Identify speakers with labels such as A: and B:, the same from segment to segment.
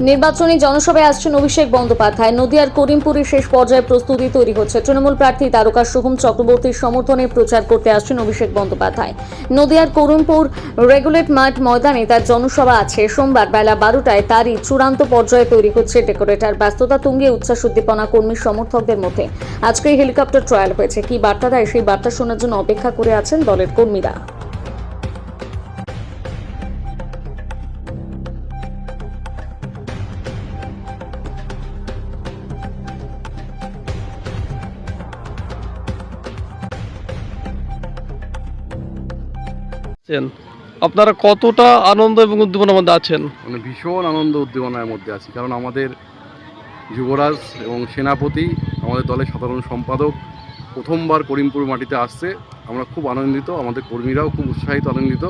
A: নির্বাচনী জনসভায় আসছেন অভিষেক বন্দ্যোপাধ্যায়। নদিয়ার করিমপুরে শেষ পর্যায়ে প্রস্তুতি তৈরি হচ্ছে। তৃণমূল প্রার্থী তারকা সোহম চক্রবর্তীর সমর্থনে প্রচার করতে আসছেন অভিষেক বন্দ্যোপাধ্যায়। নদিয়ার করিমপুর রেগুলেট মাঠ ময়দানে তার জনসভা আছে। সোমবার বেলা 12টায় তারই চূড়ান্ত পর্যায়ে তৈরি হচ্ছে ডেকোরেটর। ব্যস্ততা তুঙ্গে, উচ্ছ্বাস উদ্দীপনা কর্মী সমর্থকদের মধ্যে। আজকে হেলিকপ্টার ট্রায়াল হয়েছে। কি বার্তা দেয় সেই বার্তা শোনার জন্য অপেক্ষা করে আছেন দলের কর্মীরা।
B: আপনারা কতটা আনন্দ এবং উদ্দীপনার মধ্যে আছেন?
C: মানে ভীষণ আনন্দ উদ্দীপনার মধ্যে আছি, কারণ আমাদের যুবরাজ এবং সেনাপতি, আমাদের দলের সাধারণ সম্পাদক প্রথমবার করিমপুর মাটিতে আসছে। আমরা খুব আনন্দিত, আমাদের কর্মীরাও খুব উৎসাহিত, আনন্দিত।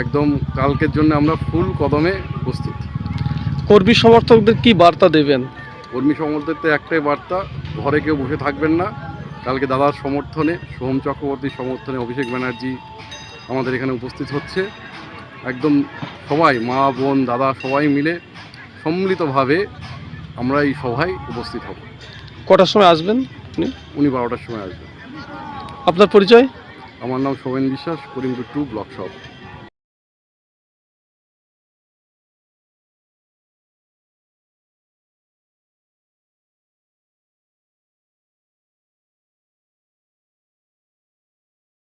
C: একদম কালকের জন্য আমরা ফুল কদমে প্রস্তুত।
B: কর্মী সমর্থকদের কি বার্তা দেবেন?
C: কর্মী সমর্থকদের একটাই বার্তা, ঘরে কেউ বসে থাকবেন না। কালকে দাদার সমর্থনে, সোহম চক্রবর্তীর সমর্থনে অভিষেক ব্যানার্জি আমাদের এখানে উপস্থিত হচ্ছে। একদম সবাই, মা বোন দাদা সবাই মিলে সম্মিলিতভাবে আমরা এই সভায় উপস্থিত হব।
B: কটার সময় আসবেন আপনি?
C: উনি 12টার সময় আসবেন।
B: আপনার পরিচয়?
C: আমার নাম শোভেন বিশ্বাস, করিমপুর 2 ব্লক সভাপতি।